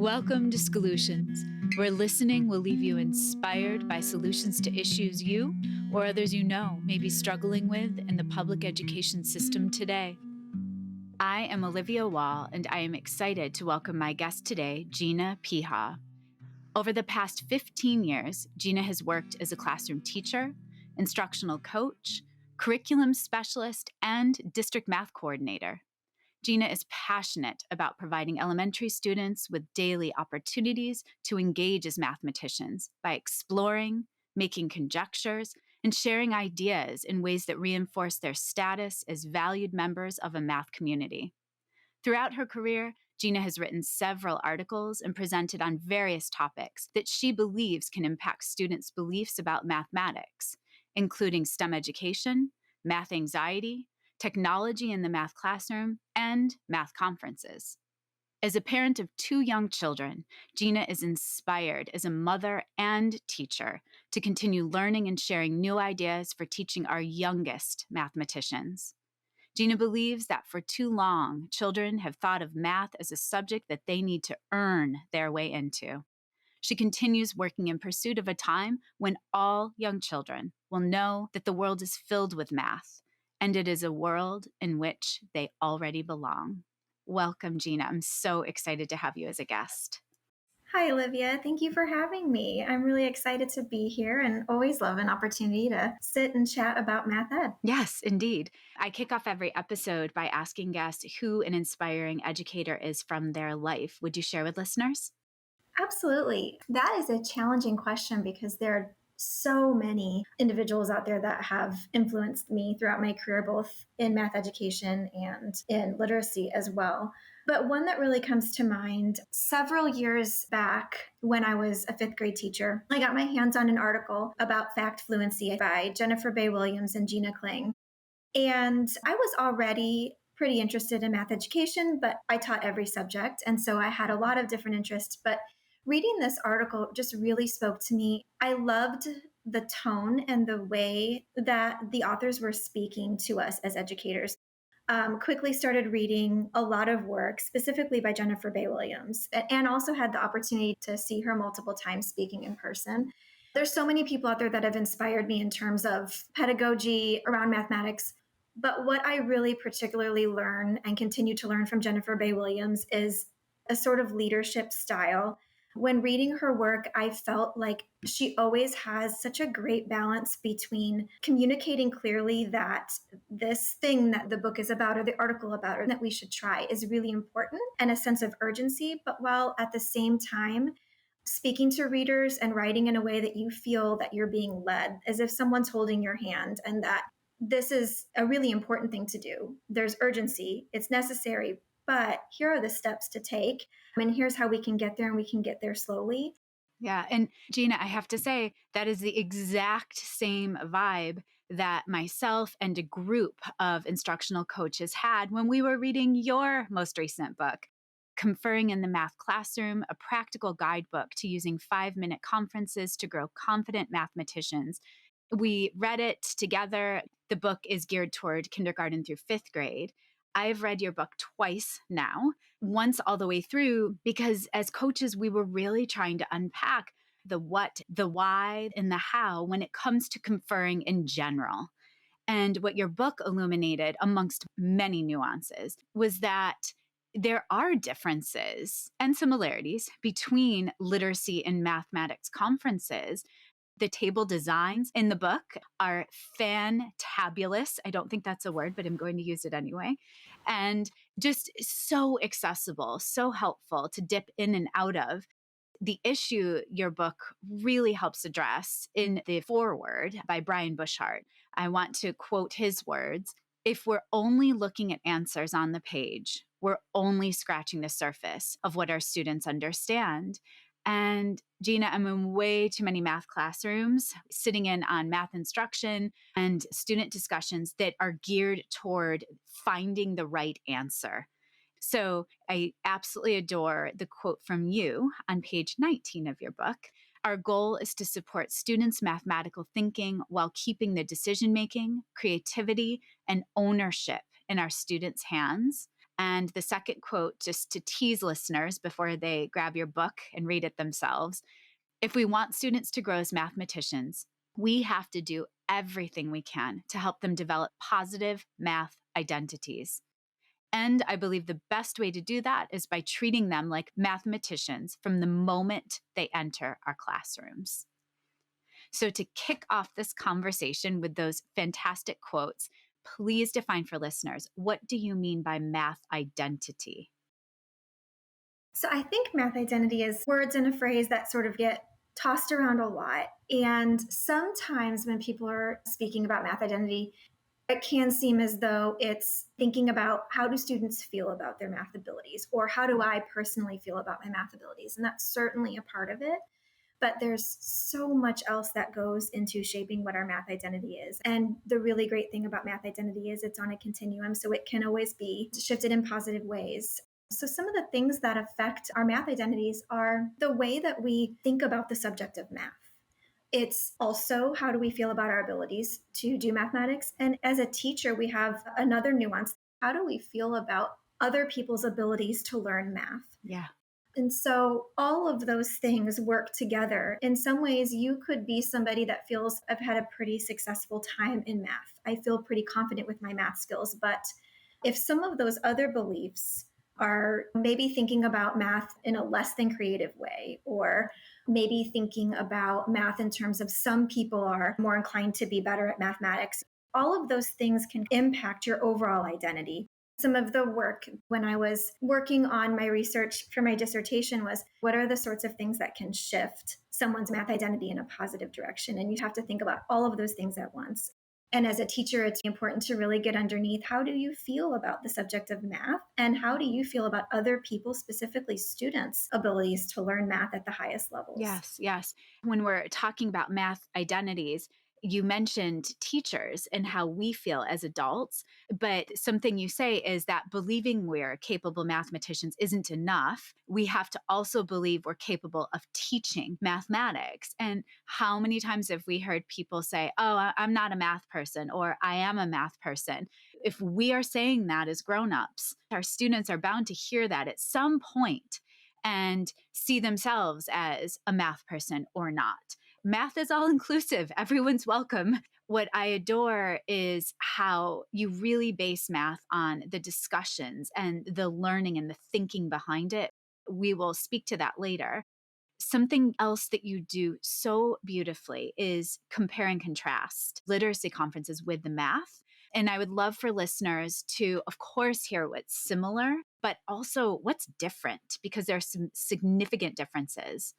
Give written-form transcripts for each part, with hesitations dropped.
Welcome to Schoolutions, where listening will leave you inspired by solutions to issues you or others you know may be struggling with in the public education system today. I am Olivia Wall, and I am excited to welcome my guest today, Gina Picha. Over the past 15 years, Gina has worked as a classroom teacher, instructional coach, curriculum specialist, and district math coordinator. Gina is passionate about providing elementary students with daily opportunities to engage as mathematicians by exploring, making conjectures, and sharing ideas in ways that reinforce their status as valued members of a math community. Throughout her career, Gina has written several articles and presented on various topics that she believes can impact students' beliefs about mathematics, including STEM education, math anxiety, technology in the math classroom, and math conferences. As a parent of 2 young children, Gina is inspired as a mother and teacher to continue learning and sharing new ideas for teaching our youngest mathematicians. Gina believes that for too long, children have thought of math as a subject that they need to earn their way into. She continues working in pursuit of a time when all young children will know that the world is filled with math, and it is a world in which they already belong. Welcome, Gina. I'm so excited to have you as a guest. Hi, Olivia. Thank you for having me. I'm really excited to be here and always love an opportunity to sit and chat about math ed. Yes, indeed. I kick off every episode by asking guests who an inspiring educator is from their life. Would you share with listeners? Absolutely. That is a challenging question because there are so many individuals out there that have influenced me throughout my career, both in math education and in literacy as well. But one that really comes to mind, several years back when I was a 5th grade teacher, I got my hands on an article about fact fluency by Jennifer Bay Williams and Gina Kling. And I was already pretty interested in math education, but I taught every subject. And so I had a lot of different interests. But reading this article just really spoke to me. I loved the tone and the way that the authors were speaking to us as educators. Quickly started reading a lot of work, specifically by Jennifer Bay Williams, and also had the opportunity to see her multiple times speaking in person. There's so many people out there that have inspired me in terms of pedagogy around mathematics. But what I really particularly learn and continue to learn from Jennifer Bay Williams is a sort of leadership style. When reading her work, I felt like she always has such a great balance between communicating clearly that this thing that the book is about or the article about or that we should try is really important and a sense of urgency, but while at the same time speaking to readers and writing in a way that you feel that you're being led, as if someone's holding your hand and that this is a really important thing to do. There's urgency, it's necessary, but here are the steps to take. And here's how we can get there, and we can get there slowly. Yeah. And Gina, I have to say, that is the exact same vibe that myself and a group of instructional coaches had when we were reading your most recent book, Conferring in the Math Classroom, a practical guidebook to using 5-minute conferences to grow confident mathematicians. We read it together. The book is geared toward kindergarten through 5th grade. I've read your book twice now, once all the way through, because as coaches, we were really trying to unpack the what, the why, and the how when it comes to conferring in general. And what your book illuminated, amongst many nuances, was that there are differences and similarities between literacy and mathematics conferences. The table designs in the book are fantabulous. I don't think that's a word, but I'm going to use it anyway. And just so accessible, so helpful to dip in and out of. The issue your book really helps address in the foreword by Brian Bushart. I want to quote his words. If we're only looking at answers on the page, we're only scratching the surface of what our students understand. And Gina, I'm in way too many math classrooms, sitting in on math instruction and student discussions that are geared toward finding the right answer. So I absolutely adore the quote from you on page 19 of your book. Our goal is to support students' mathematical thinking while keeping the decision-making, creativity, and ownership in our students' hands. And the second quote, just to tease listeners before they grab your book and read it themselves: if we want students to grow as mathematicians, we have to do everything we can to help them develop positive math identities. And I believe the best way to do that is by treating them like mathematicians from the moment they enter our classrooms. So, to kick off this conversation with those fantastic quotes, please define for listeners, what do you mean by math identity? So I think math identity is words in a phrase that sort of get tossed around a lot. And sometimes when people are speaking about math identity, it can seem as though it's thinking about how do students feel about their math abilities, or how do I personally feel about my math abilities? And that's certainly a part of it. But there's so much else that goes into shaping what our math identity is. And the really great thing about math identity is it's on a continuum, so it can always be shifted in positive ways. So, some of the things that affect our math identities are the way that we think about the subject of math. It's also how do we feel about our abilities to do mathematics. And as a teacher, we have another nuance. How do we feel about other people's abilities to learn math? Yeah. And so all of those things work together. In some ways, you could be somebody that feels I've had a pretty successful time in math. I feel pretty confident with my math skills. But if some of those other beliefs are maybe thinking about math in a less than creative way, or maybe thinking about math in terms of some people are more inclined to be better at mathematics, all of those things can impact your overall identity. Some of the work when I was working on my research for my dissertation was what are the sorts of things that can shift someone's math identity in a positive direction? And you have to think about all of those things at once. And as a teacher, it's important to really get underneath how do you feel about the subject of math? And how do you feel about other people, specifically students' abilities to learn math at the highest levels? Yes, yes. When we're talking about math identities, you mentioned teachers and how we feel as adults. But something you say is that believing we're capable mathematicians isn't enough. We have to also believe we're capable of teaching mathematics. And how many times have we heard people say, oh, I'm not a math person, or I am a math person? If we are saying that as grown-ups, our students are bound to hear that at some point and see themselves as a math person or not. Math is all inclusive, everyone's welcome. What I adore is how you really base math on the discussions and the learning and the thinking behind it. We will speak to that later. Something else that you do so beautifully is compare and contrast literacy conferences with the math. And I would love for listeners to, of course, hear what's similar, but also what's different, because there are some significant differences.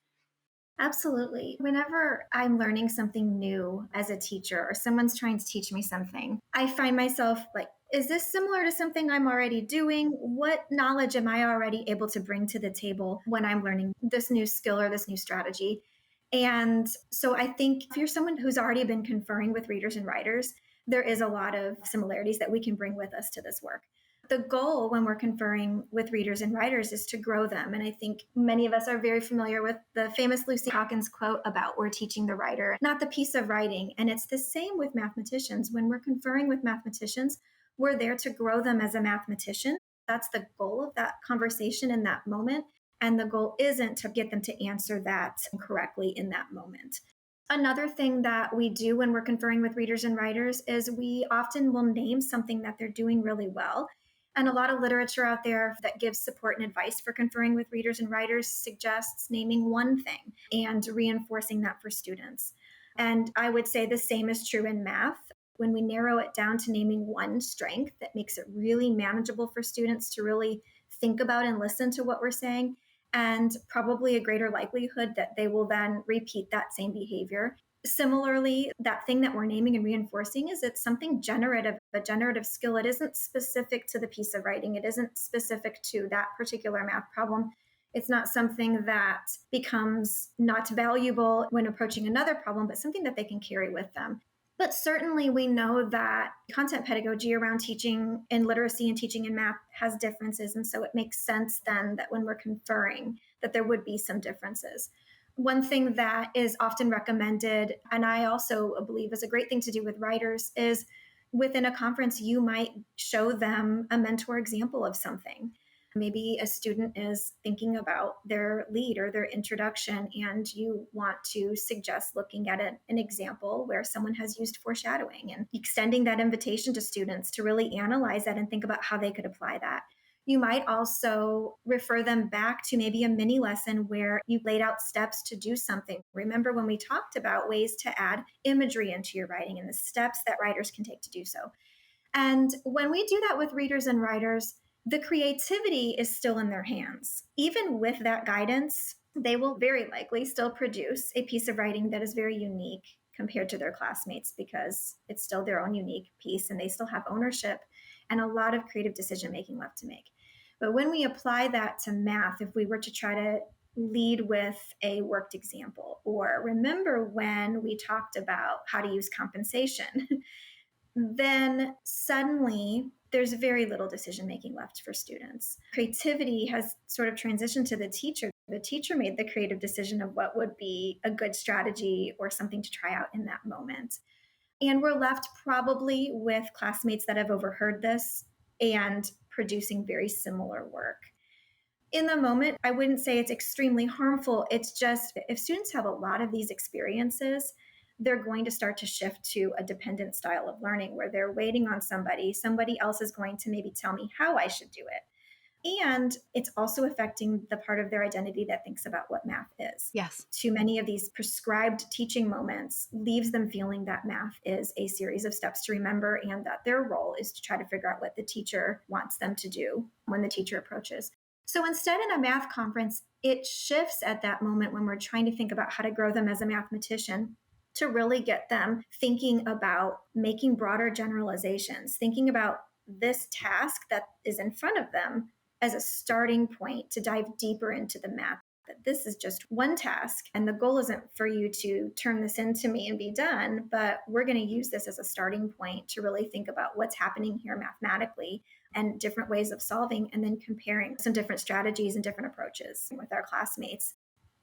Absolutely. Whenever I'm learning something new as a teacher or someone's trying to teach me something, I find myself like, is this similar to something I'm already doing? What knowledge am I already able to bring to the table when I'm learning this new skill or this new strategy? And so I think if you're someone who's already been conferring with readers and writers, there is a lot of similarities that we can bring with us to this work. The goal when we're conferring with readers and writers is to grow them. And I think many of us are very familiar with the famous Lucy Hawkins quote about we're teaching the writer, not the piece of writing. And it's the same with mathematicians. When we're conferring with mathematicians, we're there to grow them as a mathematician. That's the goal of that conversation in that moment. And the goal isn't to get them to answer that correctly in that moment. Another thing that we do when we're conferring with readers and writers is we often will name something that they're doing really well. And a lot of literature out there that gives support and advice for conferring with readers and writers suggests naming one thing and reinforcing that for students. And I would say the same is true in math. When we narrow it down to naming one strength that makes it really manageable for students to really think about and listen to what we're saying, and probably a greater likelihood that they will then repeat that same behavior. Similarly, that thing that we're naming and reinforcing is it's something generative, a generative skill. It isn't specific to the piece of writing. It isn't specific to that particular math problem. It's not something that becomes not valuable when approaching another problem, but something that they can carry with them. But certainly we know that content pedagogy around teaching in literacy and teaching in math has differences. And so it makes sense then that when we're conferring, that there would be some differences. One thing that is often recommended, and I also believe is a great thing to do with writers, is within a conference, you might show them a mentor example of something. Maybe a student is thinking about their lead or their introduction, and you want to suggest looking at an example where someone has used foreshadowing and extending that invitation to students to really analyze that and think about how they could apply that. You might also refer them back to maybe a mini lesson where you laid out steps to do something. Remember when we talked about ways to add imagery into your writing and the steps that writers can take to do so? And when we do that with readers and writers, the creativity is still in their hands. Even with that guidance, they will very likely still produce a piece of writing that is very unique compared to their classmates because it's still their own unique piece and they still have ownership and a lot of creative decision making left to make. But when we apply that to math, if we were to try to lead with a worked example, or remember when we talked about how to use compensation, then suddenly there's very little decision making left for students. Creativity has sort of transitioned to the teacher. The teacher made the creative decision of what would be a good strategy or something to try out in that moment. And we're left probably with classmates that have overheard this and producing very similar work. In the moment, I wouldn't say it's extremely harmful. It's just if students have a lot of these experiences, they're going to start to shift to a dependent style of learning where they're waiting on somebody else is going to maybe tell me how I should do it. And it's also affecting the part of their identity that thinks about what math is. Yes. Too many of these prescribed teaching moments leaves them feeling that math is a series of steps to remember and that their role is to try to figure out what the teacher wants them to do when the teacher approaches. So instead, in a math conference, it shifts at that moment when we're trying to think about how to grow them as a mathematician to really get them thinking about making broader generalizations, thinking about this task that is in front of them as a starting point to dive deeper into the math. That this is just one task, and the goal isn't for you to turn this into me and be done, but we're going to use this as a starting point to really think about what's happening here mathematically and different ways of solving, and then comparing some different strategies and different approaches with our classmates.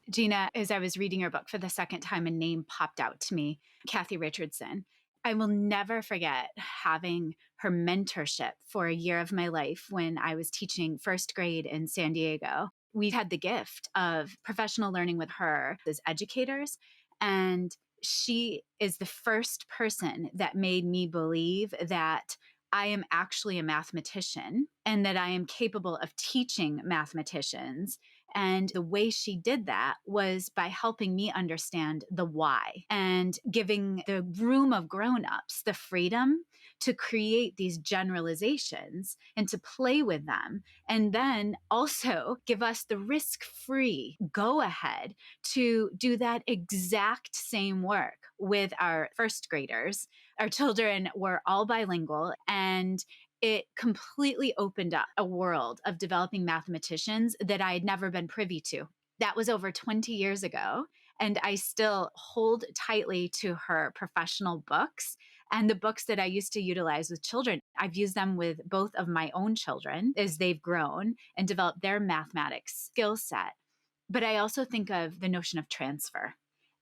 Gina, as I was reading your book for the second time, a name popped out to me, Kathy Richardson. I will never forget having her mentorship for a year of my life when I was teaching first grade in San Diego. We had the gift of professional learning with her as educators, and she is the first person that made me believe that I am actually a mathematician and that I am capable of teaching mathematicians. And the way she did that was by helping me understand the why and giving the room of grown-ups the freedom to create these generalizations and to play with them. And then also give us the risk-free go ahead to do that exact same work with our first graders. Our children were all bilingual, and it completely opened up a world of developing mathematicians that I had never been privy to. That was over 20 years ago. And I still hold tightly to her professional books and the books that I used to utilize with children. I've used them with both of my own children as they've grown and developed their mathematics skill set. But I also think of the notion of transfer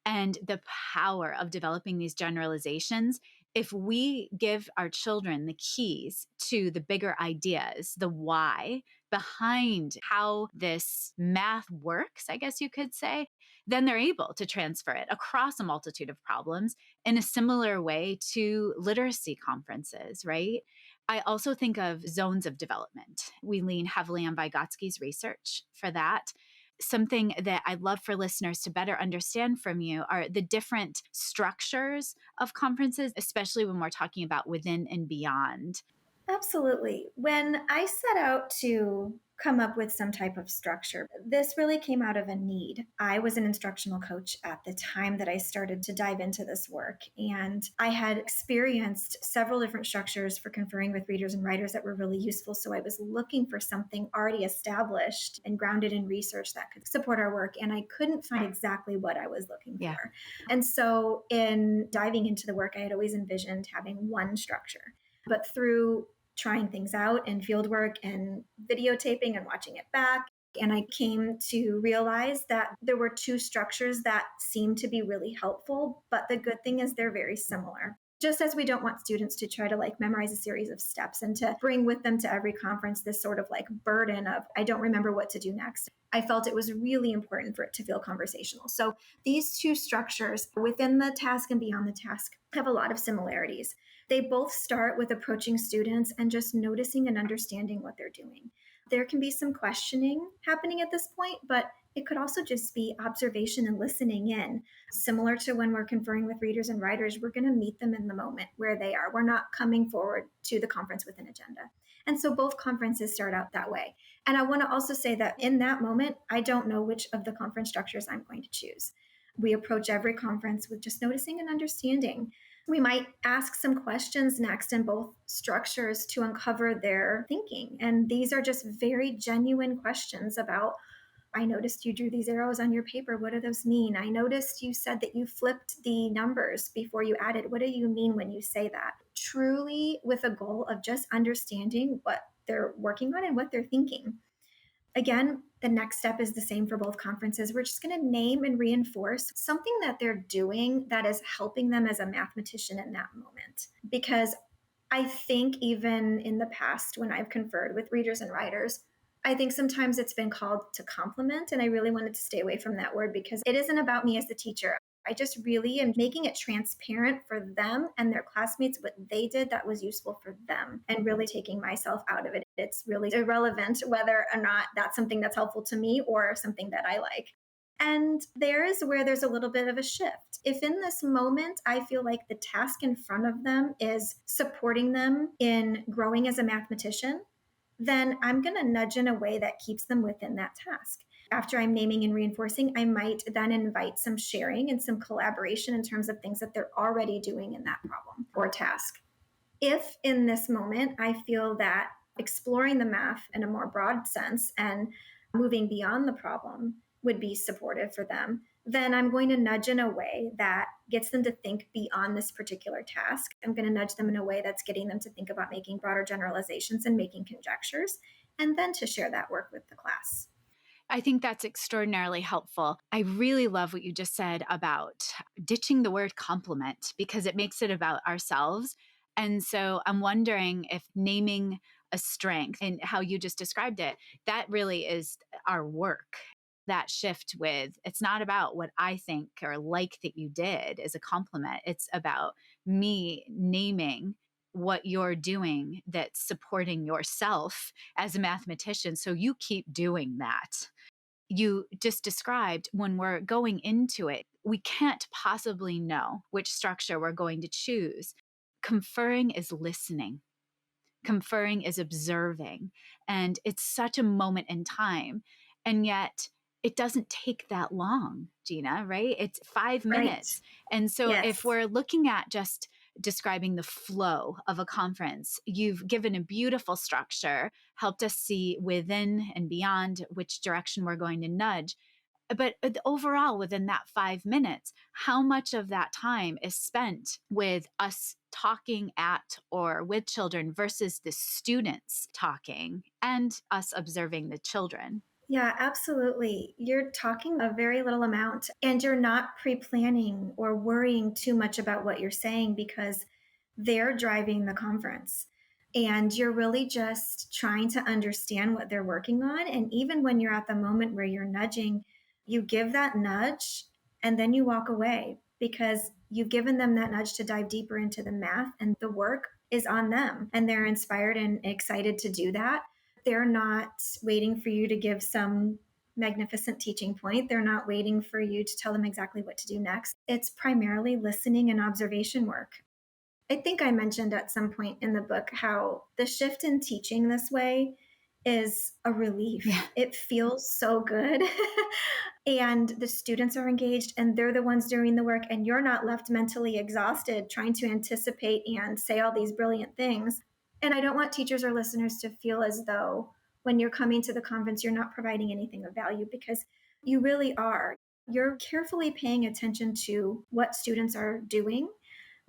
and the power of developing these generalizations. If we give our children the keys to the bigger ideas, the why behind how this math works, I guess you could say, then they're able to transfer it across a multitude of problems in a similar way to literacy conferences, right? I also think of zones of development. We lean heavily on Vygotsky's research for that. Something that I'd love for listeners to better understand from you are the different structures of conferences, especially when we're talking about within and beyond. Absolutely. When I set out to come up with some type of structure, this really came out of a need. I was an instructional coach at the time that I started to dive into this work, and I had experienced several different structures for conferring with readers and writers that were really useful. So I was looking for something already established and grounded in research that could support our work, and I couldn't find exactly what I was looking for. And so in diving into the work, I had always envisioned having one structure. But through trying things out and field work and videotaping and watching it back, and I came to realize that there were two structures that seemed to be really helpful, but the good thing is they're very similar. Just as we don't want students to try to like memorize a series of steps and to bring with them to every conference this sort of like burden of, I don't remember what to do next. I felt it was really important for it to feel conversational. So these two structures within the task and beyond the task have a lot of similarities. They both start with approaching students and just noticing and understanding what they're doing. There can be some questioning happening at this point, but it could also just be observation and listening in. Similar to when we're conferring with readers and writers, we're going to meet them in the moment where they are. We're not coming forward to the conference with an agenda. And so both conferences start out that way. And I want to also say that in that moment, I don't know which of the conference structures I'm going to choose. We approach every conference with just noticing and understanding. We might ask some questions next in both structures to uncover their thinking. And these are just very genuine questions about, I noticed you drew these arrows on your paper. What do those mean? I noticed you said that you flipped the numbers before you added. What do you mean when you say that? Truly with a goal of just understanding what they're working on and what they're thinking. Again, the next step is the same for both conferences. We're just going to name and reinforce something that they're doing that is helping them as a mathematician in that moment. Because I think even in the past, when I've conferred with readers and writers, I think sometimes it's been called to compliment, and I really wanted to stay away from that word because it isn't about me as the teacher. I just really am making it transparent for them and their classmates what they did that was useful for them and really taking myself out of it. It's really irrelevant whether or not that's something that's helpful to me or something that I like. And there is where there's a little bit of a shift. If in this moment, I feel like the task in front of them is supporting them in growing as a mathematician, then I'm going to nudge in a way that keeps them within that task. After I'm naming and reinforcing, I might then invite some sharing and some collaboration in terms of things that they're already doing in that problem or task. If in this moment I feel that exploring the math in a more broad sense and moving beyond the problem would be supportive for them, then I'm going to nudge in a way that gets them to think beyond this particular task. I'm going to nudge them in a way that's getting them to think about making broader generalizations and making conjectures, and then to share that work with the class. I think that's extraordinarily helpful. I really love what you just said about ditching the word compliment because it makes it about ourselves. And so I'm wondering if naming a strength and how you just described it, that really is our work. That shift with it's not about what I think or like that you did as a compliment. It's about me naming what you're doing that's supporting yourself as a mathematician. So you keep doing that. You just described when we're going into it, we can't possibly know which structure we're going to choose. Conferring is listening. Conferring is observing. And it's such a moment in time. And yet it doesn't take that long, Gina, right? It's 5 minutes. Right. And so if Yes. we're looking at just describing the flow of a conference, you've given a beautiful structure, helped us see within and beyond which direction we're going to nudge. But overall, within that 5 minutes, how much of that time is spent with us talking at or with children versus the students talking and us observing the children? Yeah, absolutely. You're talking a very little amount, and you're not pre planning or worrying too much about what you're saying because they're driving the conference. And you're really just trying to understand what they're working on. And even when you're at the moment where you're nudging, you give that nudge and then you walk away because you've given them that nudge to dive deeper into the math, and the work is on them. And they're inspired and excited to do that. They're not waiting for you to give some magnificent teaching point. They're not waiting for you to tell them exactly what to do next. It's primarily listening and observation work. I think I mentioned at some point in the book how the shift in teaching this way is a relief. Yeah. It feels so good. And the students are engaged and they're the ones doing the work, and you're not left mentally exhausted trying to anticipate and say all these brilliant things. And I don't want teachers or listeners to feel as though when you're coming to the conference, you're not providing anything of value, because you really are. You're carefully paying attention to what students are doing,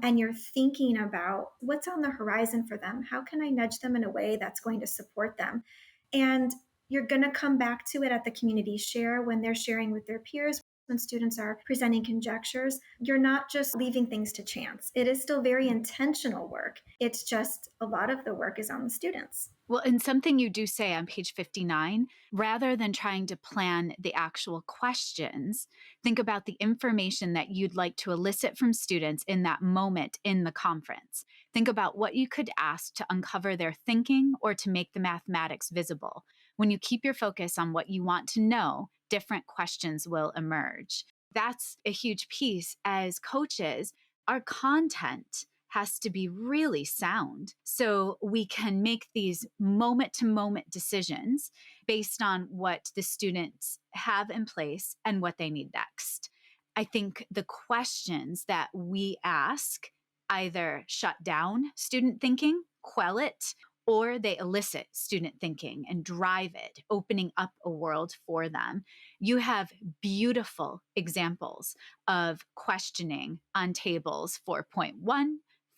and you're thinking about what's on the horizon for them. How can I nudge them in a way that's going to support them? And you're going to come back to it at the community share when they're sharing with their peers. when students are presenting conjectures, you're not just leaving things to chance. It is still very intentional work. It's just a lot of the work is on the students. Well, and something you do say on page 59, rather than trying to plan the actual questions, think about the information that you'd like to elicit from students in that moment in the conference. Think about what you could ask to uncover their thinking or to make the mathematics visible. When you keep your focus on what you want to know, different questions will emerge. That's a huge piece. As coaches, our content has to be really sound so we can make these moment to moment decisions based on what the students have in place and what they need next. I think the questions that we ask either shut down student thinking, quell it, or they elicit student thinking and drive it, opening up a world for them. You have beautiful examples of questioning on tables 4.1,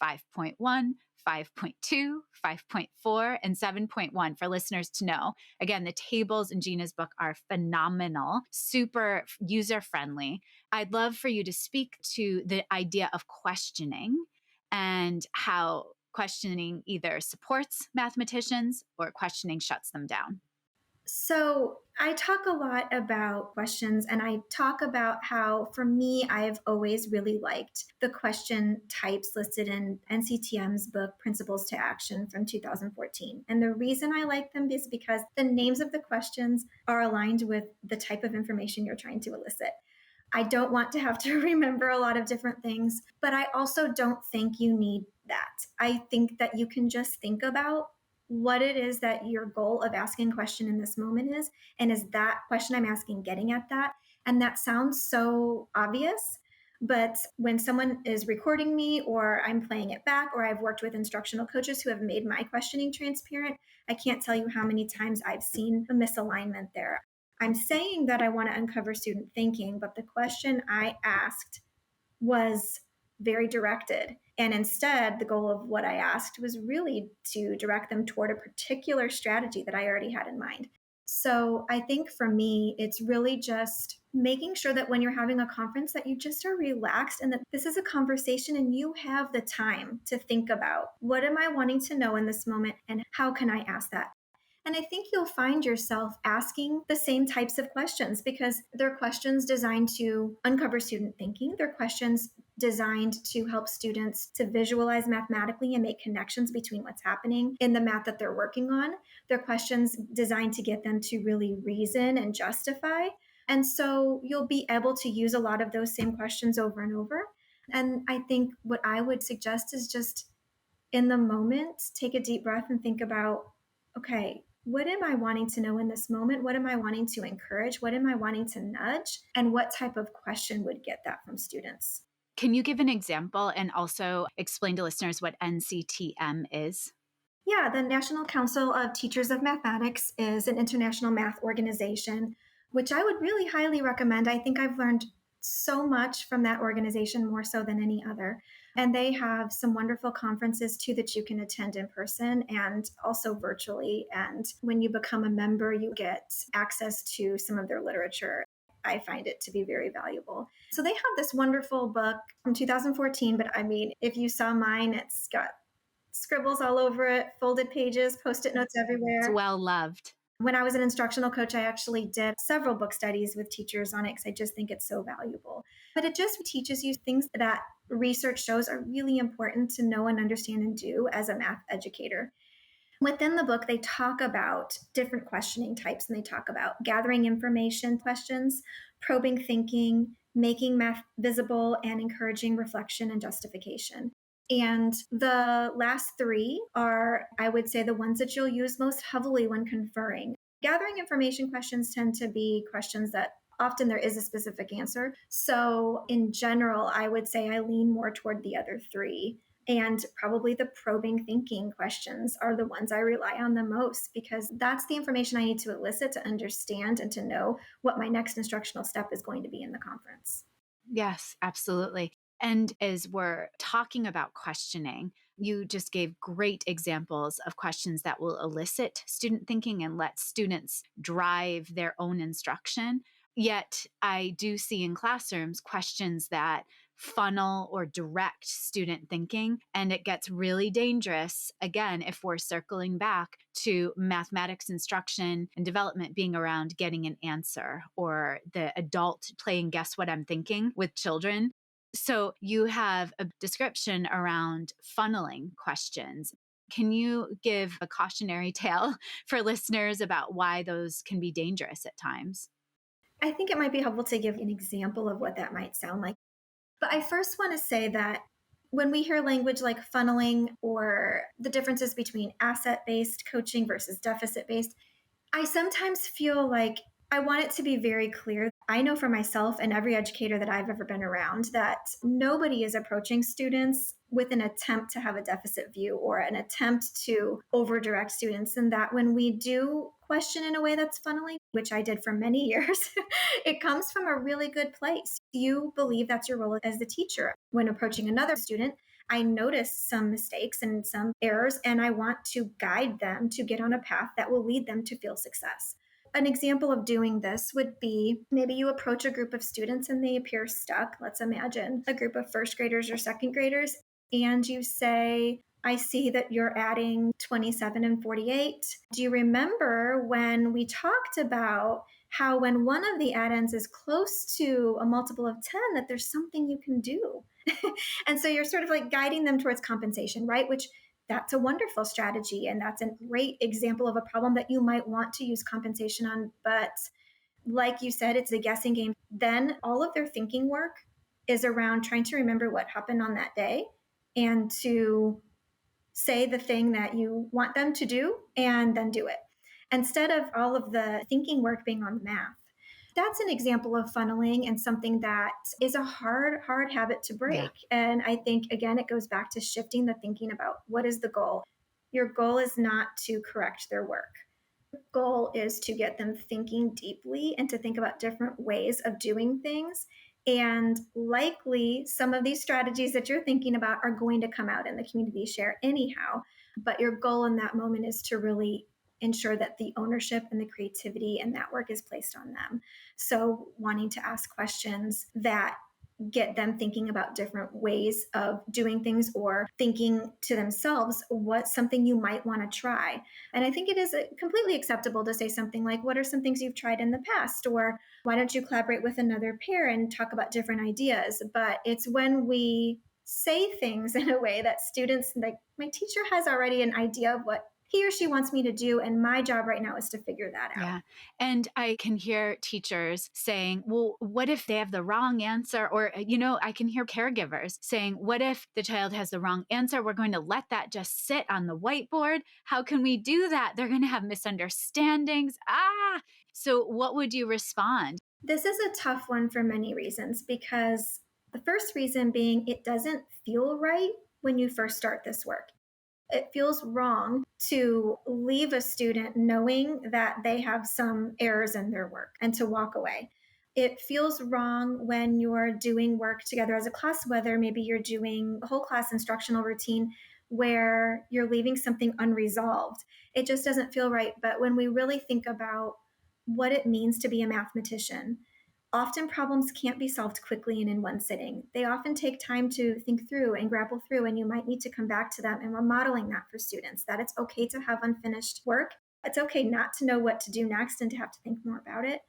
5.1, 5.2, 5.4, and 7.1 for listeners to know. Again, the tables in Gina's book are phenomenal, super user friendly. I'd love for you to speak to the idea of questioning and how questioning either supports mathematicians or questioning shuts them down. So, I talk a lot about questions, and I talk about how, for me, I've always really liked the question types listed in NCTM's book, Principles to Action from 2014. And the reason I like them is because the names of the questions are aligned with the type of information you're trying to elicit. I don't want to have to remember a lot of different things, but I also don't think you need that. I think that you can just think about what it is that your goal of asking a question in this moment is. And is that question I'm asking getting at that? And that sounds so obvious. But when someone is recording me or I'm playing it back, or I've worked with instructional coaches who have made my questioning transparent, I can't tell you how many times I've seen a misalignment there. I'm saying that I want to uncover student thinking, but the question I asked was very directed. And instead, the goal of what I asked was really to direct them toward a particular strategy that I already had in mind. So I think for me, it's really just making sure that when you're having a conference that you just are relaxed and that this is a conversation and you have the time to think about what am I wanting to know in this moment and how can I ask that? And I think you'll find yourself asking the same types of questions because they're questions designed to uncover student thinking. They're questions designed to help students to visualize mathematically and make connections between what's happening in the math that they're working on. They're questions designed to get them to really reason and justify. And so you'll be able to use a lot of those same questions over and over. And I think what I would suggest is just in the moment, take a deep breath and think about, okay, what am I wanting to know in this moment? What am I wanting to encourage? What am I wanting to nudge? And what type of question would get that from students? Can you give an example and also explain to listeners what NCTM is? Yeah, the National Council of Teachers of Mathematics is an international math organization, which I would really highly recommend. I think I've learned so much from that organization, more so than any other. And they have some wonderful conferences too that you can attend in person and also virtually. And when you become a member, you get access to some of their literature. I find it to be very valuable. So they have this wonderful book from 2014, but I mean, if you saw mine, it's got scribbles all over it, folded pages, post-it notes It's everywhere. well loved. When I was an instructional coach, I actually did several book studies with teachers on it because I just think it's so valuable. But it just teaches you things that research shows are really important to know and understand and do as a math educator. Within the book, they talk about different questioning types, and they talk about gathering information questions, probing thinking, making math visible, and encouraging reflection and justification. And the last three are, I would say, the ones that you'll use most heavily when conferring. Gathering information questions tend to be questions that often there is a specific answer. So, in general, I would say I lean more toward the other three. And probably the probing thinking questions are the ones I rely on the most because that's the information I need to elicit to understand and to know what my next instructional step is going to be in the conference. Yes, absolutely. And as we're talking about questioning, you just gave great examples of questions that will elicit student thinking and let students drive their own instruction. Yet I do see in classrooms questions that funnel or direct student thinking. And it gets really dangerous, again, if we're circling back to mathematics instruction and development being around getting an answer or the adult playing guess what I'm thinking with children. So you have a description around funneling questions. Can you give a cautionary tale for listeners about why those can be dangerous at times? I think it might be helpful to give an example of what that might sound like. But I first want to say that when we hear language like funneling or the differences between asset based coaching versus deficit based, I sometimes feel like I want it to be very clear. I know for myself and every educator that I've ever been around that nobody is approaching students with an attempt to have a deficit view or an attempt to over direct students. And that when we do question in a way that's funneling, which I did for many years, it comes from a really good place. You believe that's your role as the teacher. When approaching another student, I notice some mistakes and some errors, and I want to guide them to get on a path that will lead them to feel success. An example of doing this would be maybe you approach a group of students and they appear stuck. Let's imagine a group of first graders or second graders, and you say, I see that you're adding 27 and 48. Do you remember when we talked about how when one of the add-ins is close to a multiple of 10, that there's something you can do? And so you're sort of like guiding them towards compensation, right? Which that's a wonderful strategy. And that's a great example of a problem that you might want to use compensation on. But like you said, it's a guessing game. Then all of their thinking work is around trying to remember what happened on that day and to say the thing that you want them to do and then do it instead of all of the thinking work being on math. That's an example of funneling and something that is a hard habit to Yeah. break. And I think, again, it goes back to shifting the thinking about what is the goal. Your goal is not to correct their work. Goal is to get them thinking deeply and to think about different ways of doing things. And likely some of these strategies that you're thinking about are going to come out in the community share anyhow. But your goal in that moment is to really ensure that the ownership and the creativity and that work is placed on them. So wanting to ask questions that get them thinking about different ways of doing things or thinking to themselves what's something you might want to try. And I think it is completely acceptable to say something like, what are some things you've tried in the past? Or why don't you collaborate with another peer and talk about different ideas? But it's when we say things in a way that students, like, my teacher has already an idea of what he or she wants me to do. And my job right now is to figure that out. Yeah. And I can hear teachers saying, well, what if they have the wrong answer? Or, I can hear caregivers saying, what if the child has the wrong answer? We're going to let that just sit on the whiteboard. How can we do that? They're going to have misunderstandings. So what would you respond? This is a tough one for many reasons, because the first reason being it doesn't feel right when you first start this work. It feels wrong to leave a student knowing that they have some errors in their work and to walk away. It feels wrong when you're doing work together as a class, whether maybe you're doing a whole class instructional routine where you're leaving something unresolved. It just doesn't feel right. But when we really think about what it means to be a mathematician, often problems can't be solved quickly and in one sitting. They often take time to think through and grapple through, and you might need to come back to them. And we're modeling that for students, that it's okay to have unfinished work. It's okay not to know what to do next and to have to think more about it.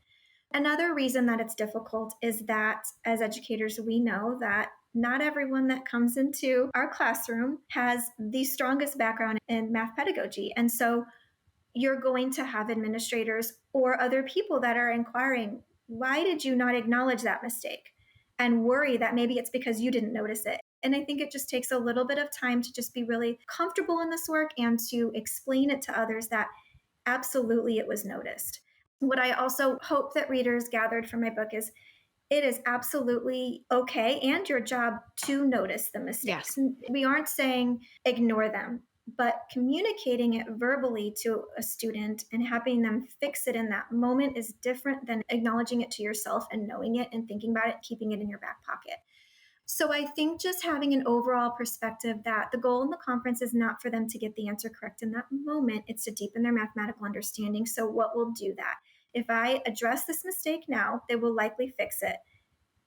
Another reason that it's difficult is that as educators, we know that not everyone that comes into our classroom has the strongest background in math pedagogy. And so you're going to have administrators or other people that are inquiring, why did you not acknowledge that mistake? And worry that maybe it's because you didn't notice it. And I think it just takes a little bit of time to just be really comfortable in this work and to explain it to others that absolutely it was noticed. What I also hope that readers gathered from my book is it is absolutely okay and your job to notice the Yes. mistakes. We aren't saying ignore them, but communicating it verbally to a student and having them fix it in that moment is different than acknowledging it to yourself and knowing it and thinking about it, keeping it in your back pocket. So I think just having an overall perspective that the goal in the conference is not for them to get the answer correct in that moment, it's to deepen their mathematical understanding. So what will do that If I address this mistake now, they will likely fix it.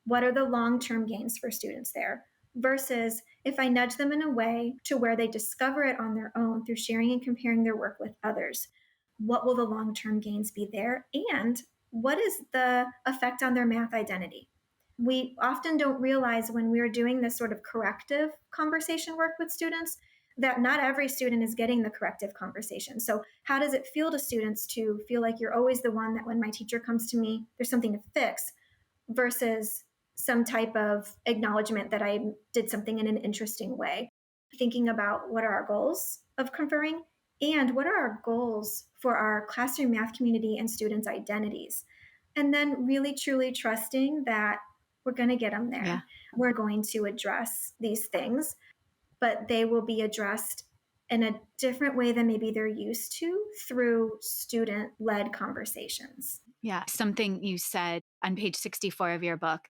What are the long-term gains for students there? Versus if I nudge them in a way to where they discover it on their own through sharing and comparing their work with others, what will the long-term gains be there? And what is the effect on their math identity? We often don't realize when we're doing this sort of corrective conversation work with students that not every student is getting the corrective conversation. So, how does it feel to students to feel like you're always the one that when my teacher comes to me, there's something to fix versus some type of acknowledgement that I did something in an interesting way? Thinking about what are our goals of conferring and what are our goals for our classroom math community and students' identities. And then really truly trusting that we're going to get them Yeah. there. We're going to address these things, but they will be addressed in a different way than maybe they're used to through student led conversations. Yeah. Something you said on page 64 of your book.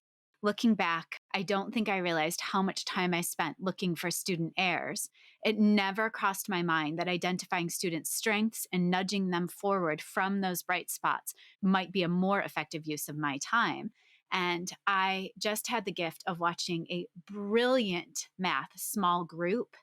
Looking back, I don't think I realized how much time I spent looking for student errors. It never crossed my mind that identifying students' strengths and nudging them forward from those bright spots might be a more effective use of my time. And I just had the gift of watching a brilliant math small group.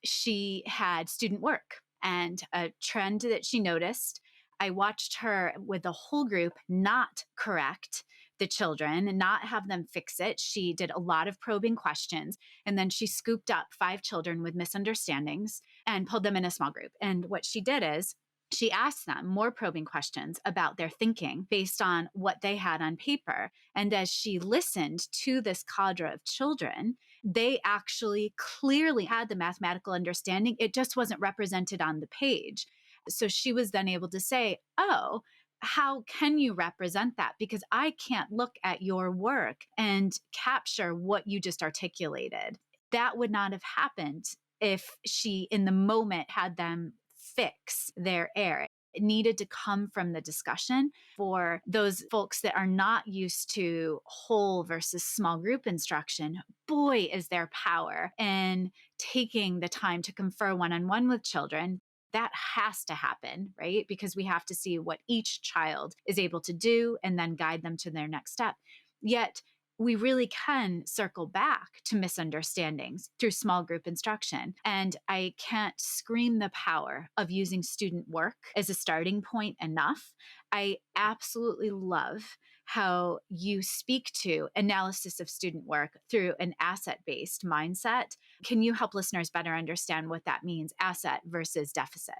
She had student work and a trend that she noticed. I watched her with the whole group not correct the children and not have them fix it. She did a lot of probing questions, and then she scooped up 5 children with misunderstandings and pulled them in a small group. And what she did is she asked them more probing questions about their thinking based on what they had on paper. And as she listened to this cadre of children, they actually clearly had the mathematical understanding. It just wasn't represented on the page. So she was then able to say, oh, how can you represent that? Because I can't look at your work and capture what you just articulated. That would not have happened if she, in the moment, had them fix their error. It needed to come from the discussion for those folks that are not used to whole versus small group instruction. Boy, is there power in taking the time to confer one on one with children. That has to happen, right? Because we have to see what each child is able to do and then guide them to their next step. Yet, we really can circle back to misunderstandings through small group instruction. And I can't scream the power of using student work as a starting point enough. I absolutely love how you speak to analysis of student work through an asset-based mindset. Can you help listeners better understand what that means, asset versus deficit?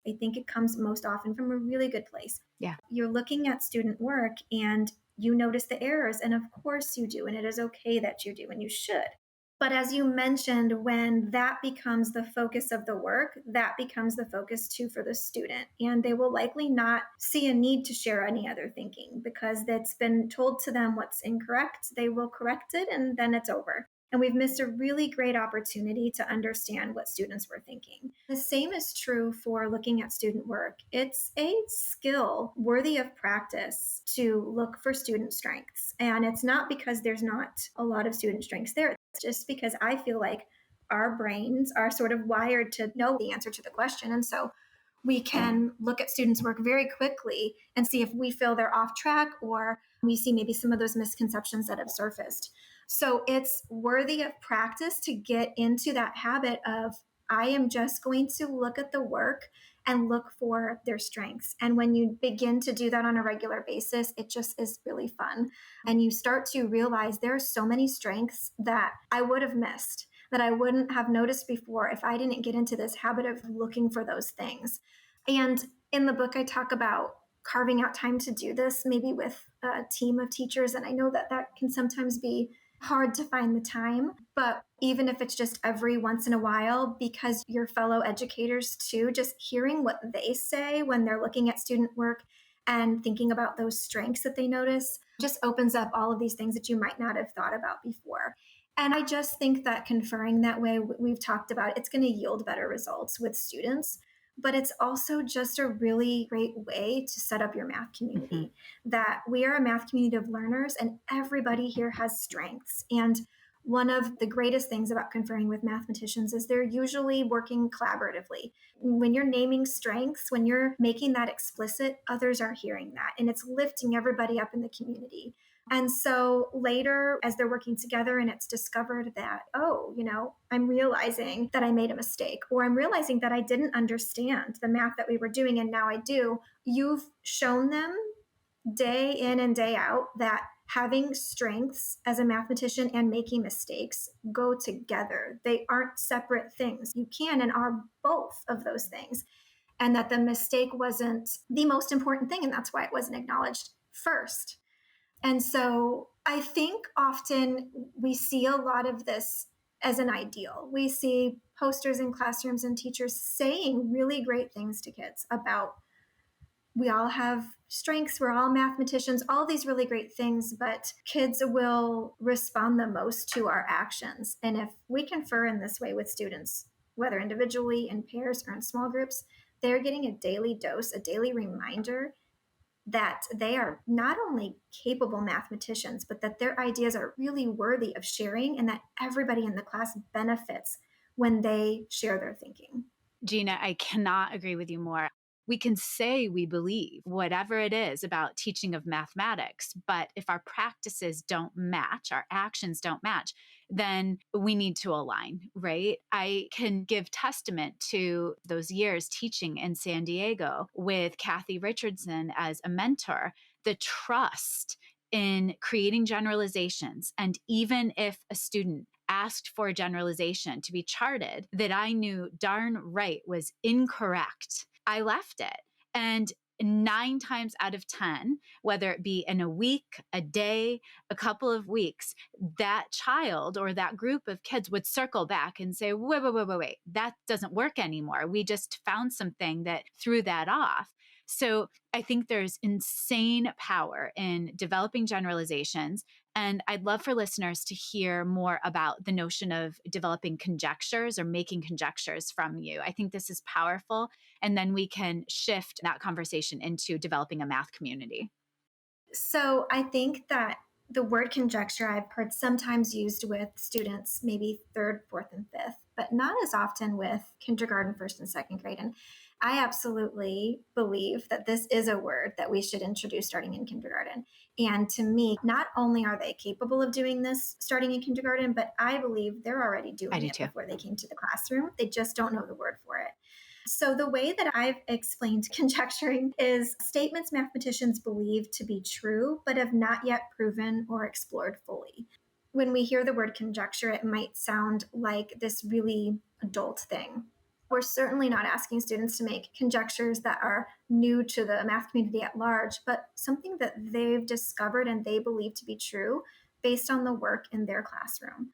I think it comes most often from a really good place. Yeah. You're looking at student work and you notice the errors, and of course you do, and it is okay that you do, and you should. But as you mentioned, when that becomes the focus of the work, that becomes the focus too for the student. And they will likely not see a need to share any other thinking because that's been told to them what's incorrect. They will correct it and then it's over. And we've missed a really great opportunity to understand what students were thinking. The same is true for looking at student work. It's a skill worthy of practice to look for student strengths. And it's not because there's not a lot of student strengths there. It's just because I feel like our brains are sort of wired to know the answer to the question. And so we can look at students' work very quickly and see if we feel they're off track or we see maybe some of those misconceptions that have surfaced. So it's worthy of practice to get into that habit of, I am just going to look at the work and look for their strengths. And when you begin to do that on a regular basis, it just is really fun. And you start to realize there are so many strengths that I would have missed, that I wouldn't have noticed before if I didn't get into this habit of looking for those things. And in the book, I talk about carving out time to do this, maybe with a team of teachers. And I know that that can sometimes be hard to find the time, but even if it's just every once in a while, because your fellow educators too, just hearing what they say when they're looking at student work and thinking about those strengths that they notice just opens up all of these things that you might not have thought about before. And I just think that conferring that way, we've talked about, it's going to yield better results with students. But it's also just a really great way to set up your math Mm-hmm. community, that we are a math community of learners and everybody here has strengths. And One of the greatest things about conferring with mathematicians is they're usually working collaboratively. When you're naming strengths, when you're making that explicit, others are hearing that and it's lifting everybody up in the community. And so later, as they're working together and it's discovered that, oh, I'm realizing that I made a mistake, or I'm realizing that I didn't understand the math that we were doing and now I do, you've shown them day in and day out that having strengths as a mathematician and making mistakes go together. They aren't separate things. You can and are both of those things. And that the mistake wasn't the most important thing. And that's why it wasn't acknowledged first. And so I think often we see a lot of this as an ideal. We see posters in classrooms and teachers saying really great things to kids about we all have strengths, we're all mathematicians, all these really great things, but kids will respond the most to our actions. And if we confer in this way with students, whether individually, in pairs, or in small groups, they're getting a daily dose, a daily reminder that they are not only capable mathematicians, but that their ideas are really worthy of sharing and that everybody in the class benefits when they share their thinking. Gina, I cannot agree with you more. We can say we believe whatever it is about teaching of mathematics, but if our practices don't match, our actions don't match, then we need to align, right? I can give testament to those years teaching in San Diego with Kathy Richardson as a mentor, the trust in creating generalizations. And even if a student asked for a generalization to be charted that I knew darn right was incorrect, I left it. And 9 times out of 10, whether it be in a week, a day, a couple of weeks, that child or that group of kids would circle back and say, wait, that doesn't work anymore. We just found something that threw that off. So I think there's insane power in developing generalizations. And I'd love for listeners to hear more about the notion of developing conjectures or making conjectures from you. I think this is powerful. And then we can shift that conversation into developing a math community. So I think that the word conjecture I've heard sometimes used with students, maybe third, fourth, and fifth, but not as often with kindergarten, first, and second grade. And I absolutely believe that this is a word that we should introduce starting in kindergarten. And to me, not only are they capable of doing this starting in kindergarten, but I believe they're already I doing do it too. before they came to the classroom. They just don't know the word for it. So, the way that I've explained conjecturing is statements mathematicians believe to be true, but have not yet proven or explored fully. When we hear the word conjecture, it might sound like this really adult thing. We're certainly not asking students to make conjectures that are new to the math community at large, but something that they've discovered and they believe to be true based on the work in their classroom.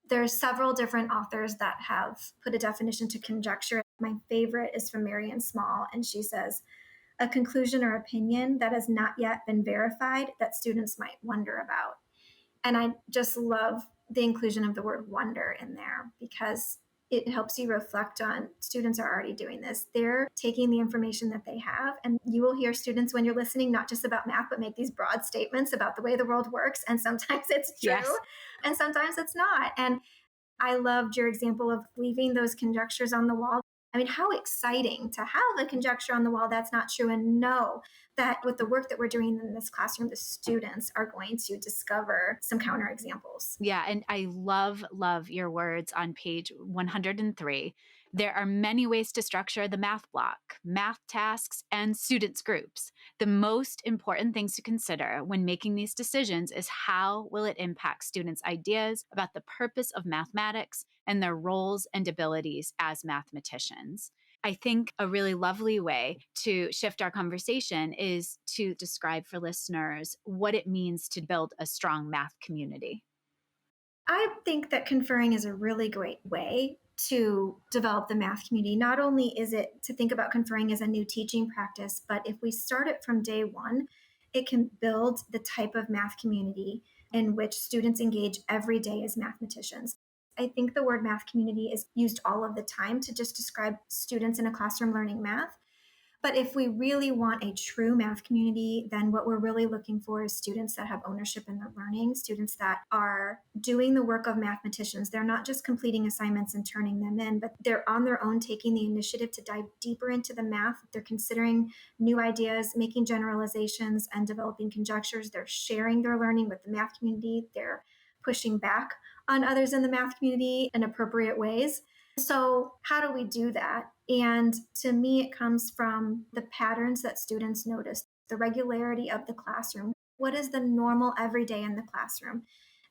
There's several different authors that have put a definition to conjecture. My favorite is from Marianne Small, and she says, a conclusion or opinion that has not yet been verified that students might wonder about. And I just love the inclusion of the word wonder in there because it helps you reflect on students are already doing this. They're taking the information that they have, and you will hear students when you're listening, not just about math, but make these broad statements about the way the world works. And sometimes it's true Yes. and sometimes it's not. And I loved your example of leaving those conjectures on the wall. I mean, how exciting to have a conjecture on the wall that's not true and know that with the work that we're doing in this classroom, the students are going to discover some counterexamples. Yeah. And I love your words on page 103. There are many ways to structure the math block, math tasks, and students groups. The most important things to consider when making these decisions is how will it impact students' ideas about the purpose of mathematics and their roles and abilities as mathematicians. I think a really lovely way to shift our conversation is to describe for listeners what it means to build a strong math community. I think that conferring is a really great way to develop the math community. Not only is it to think about conferring as a new teaching practice, but if we start it from day one, it can build the type of math community in which students engage every day as mathematicians. I think the word math community is used all of the time to just describe students in a classroom learning math. But if we really want a true math community, then what we're really looking for is students that have ownership in their learning, students that are doing the work of mathematicians. They're not just completing assignments and turning them in, but they're on their own taking the initiative to dive deeper into the math. They're considering new ideas, making generalizations, and developing conjectures. They're sharing their learning with the math community. They're pushing back on others in the math community in appropriate ways. So, how do we do that? And to me, it comes from the patterns that students notice, the regularity of the classroom. What is the normal everyday in the classroom?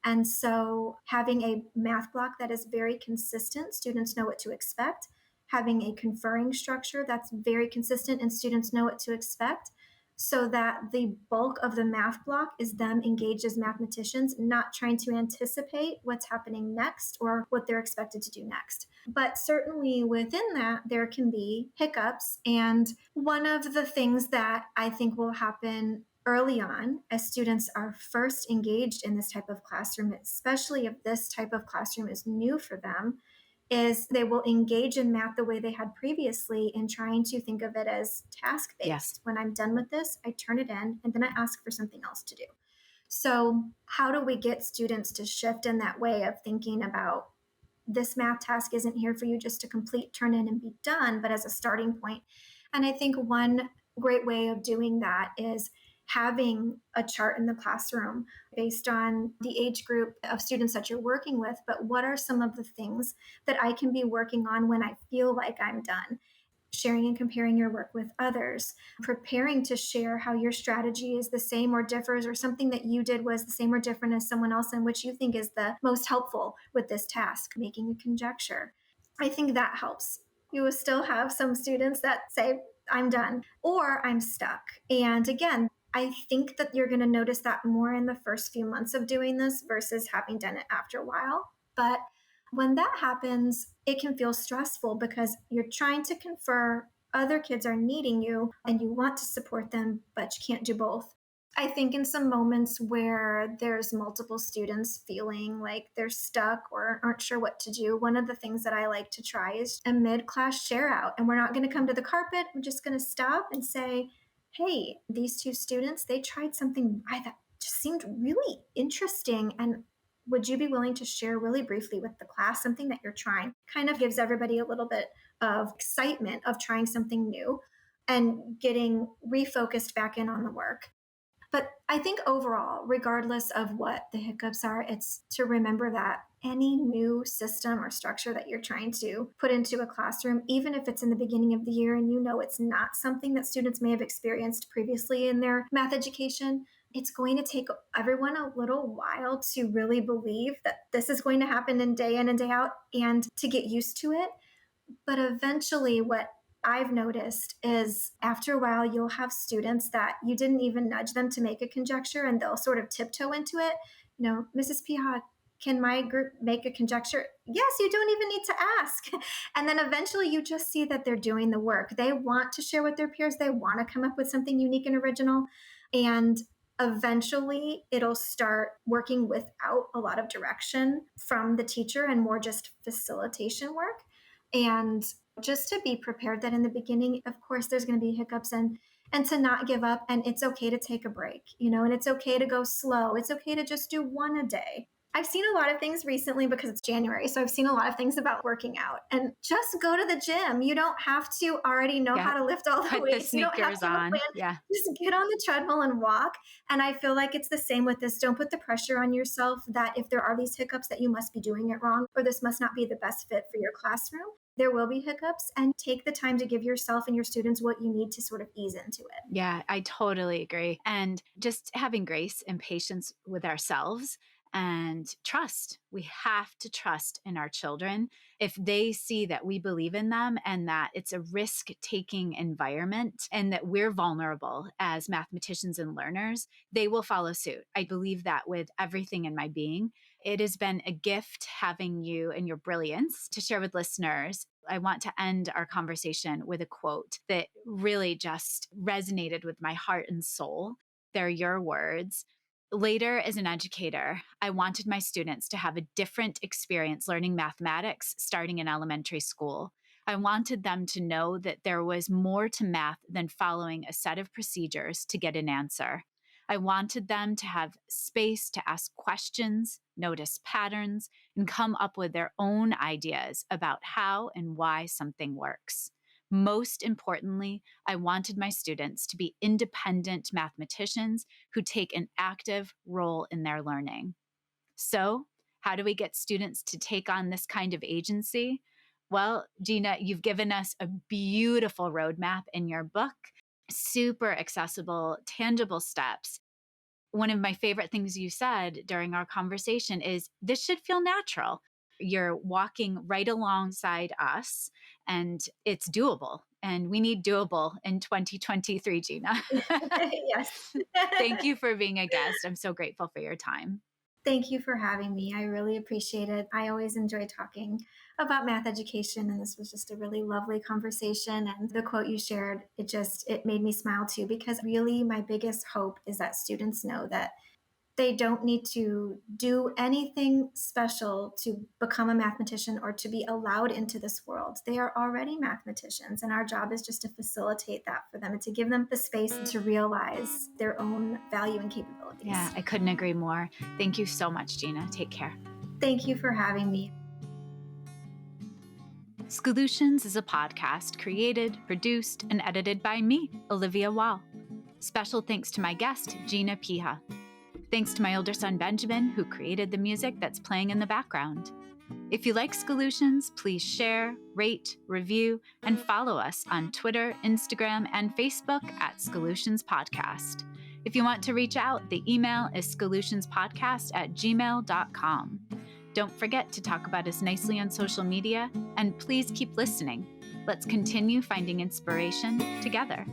And so, having a math block that is very consistent, students know what to expect. Having a conferring structure that's very consistent and students know what to expect, so that the bulk of the math block is them engaged as mathematicians, not trying to anticipate what's happening next or what they're expected to do next. But certainly within that, there can be hiccups. And one of the things that I think will happen early on as students are first engaged in this type of classroom, especially if this type of classroom is new for them, is they will engage in math the way they had previously in trying to think of it as task Yes. based. When I'm done with this, I turn it in and then I ask for something else to do. So, how do we get students to shift in that way of thinking about this math task isn't here for you just to complete, turn in, and be done, but as a starting point? And I think one great way of doing that is having a chart in the classroom based on the age group of students that you're working with. But what are some of the things that I can be working on when I feel like I'm done? Sharing and comparing your work with others, preparing to share how your strategy is the same or differs, or something that you did was the same or different as someone else, and which you think is the most helpful with this task, making a conjecture. I think that helps. You will still have some students that say, I'm done or I'm stuck. And again, I think that you're going to notice that more in the first few months of doing this versus having done it after a while. But when that happens, it can feel stressful because you're trying to confer, other kids are needing you, and you want to support them, but you can't do both. I think in some moments where there's multiple students feeling like they're stuck or aren't sure what to do, one of the things that I like to try is a mid-class share out. And we're not going to come to the carpet. We're just going to stop and say, hey, these two students, they tried something I thought just seemed really interesting. And would you be willing to share really briefly with the class something that you're trying? Kind of gives everybody a little bit of excitement of trying something new and getting refocused back in on the work. But I think overall, regardless of what the hiccups are, it's to remember that any new system or structure that you're trying to put into a classroom, even if it's in the beginning of the year and you know it's not something that students may have experienced previously in their math education, it's going to take everyone a little while to really believe that this is going to happen in and day out and to get used to it. But eventually, what I've noticed is after a while, you'll have students that you didn't even nudge them to make a conjecture and they'll sort of tiptoe into it. You know, Mrs. Piha, can my group make a conjecture? Yes, you don't even need to ask. And then eventually you just see that they're doing the work. They want to share with their peers. They want to come up with something unique and original. And eventually it'll start working without a lot of direction from the teacher and more just facilitation work. And just to be prepared that in the beginning, of course, there's going to be hiccups and to not give up. And it's okay to take a break, you know, and it's okay to go slow. It's okay to just do one a day. I've seen a lot of things recently because it's January. So I've seen a lot of things about working out and just go to the gym. You don't have to already know Yeah. how to lift all the Put the weights. You don't have sneakers to have a on. plan. Yeah. Just get on the treadmill and walk. And I feel like it's the same with this. Don't put the pressure on yourself that if there are these hiccups that you must be doing it wrong or this must not be the best fit for your classroom. There will be hiccups, and take the time to give yourself and your students what you need to sort of ease into it. Yeah, I totally agree. And just having grace and patience with ourselves and trust. We have to trust in our children. If they see that we believe in them and that it's a risk taking environment and that we're vulnerable as mathematicians and learners, they will follow suit. I believe that with everything in my being. It has been a gift having you and your brilliance to share with listeners. I want to end our conversation with a quote that really just resonated with my heart and soul. They're your words. Later, as an educator, I wanted my students to have a different experience learning mathematics starting in elementary school. I wanted them to know that there was more to math than following a set of procedures to get an answer. I wanted them to have space to ask questions, notice patterns, and come up with their own ideas about how and why something works. Most importantly, I wanted my students to be independent mathematicians who take an active role in their learning. So, how do we get students to take on this kind of agency? Well, Gina, you've given us a beautiful roadmap in your book, super accessible, tangible steps. One of my favorite things you said during our conversation is this should feel natural. You're walking right alongside us, and it's doable. And we need doable in 2023, Gina. Yes. Thank you for being a guest. I'm so grateful for your time. Thank you for having me. I really appreciate it. I always enjoy talking about math education, and this was just a really lovely conversation. And the quote you shared, it made me smile too, because really my biggest hope is that students know that they don't need to do anything special to become a mathematician or to be allowed into this world. They are already mathematicians, and our job is just to facilitate that for them and to give them the space to realize their own value and capabilities. Yeah, I couldn't agree more. Thank you so much, Gina. Take care. Thank you for having me. Schoolutions is a podcast created, produced, and edited by me, Olivia Wall. Special thanks to my guest, Gina Picha. Thanks to my older son, Benjamin, who created the music that's playing in the background. If you like Schoolutions, please share, rate, review, and follow us on Twitter, Instagram, and Facebook at Schoolutions Podcast. If you want to reach out, the email is schoolutionspodcast@gmail.com. Don't forget to talk about us nicely on social media, and please keep listening. Let's continue finding inspiration together.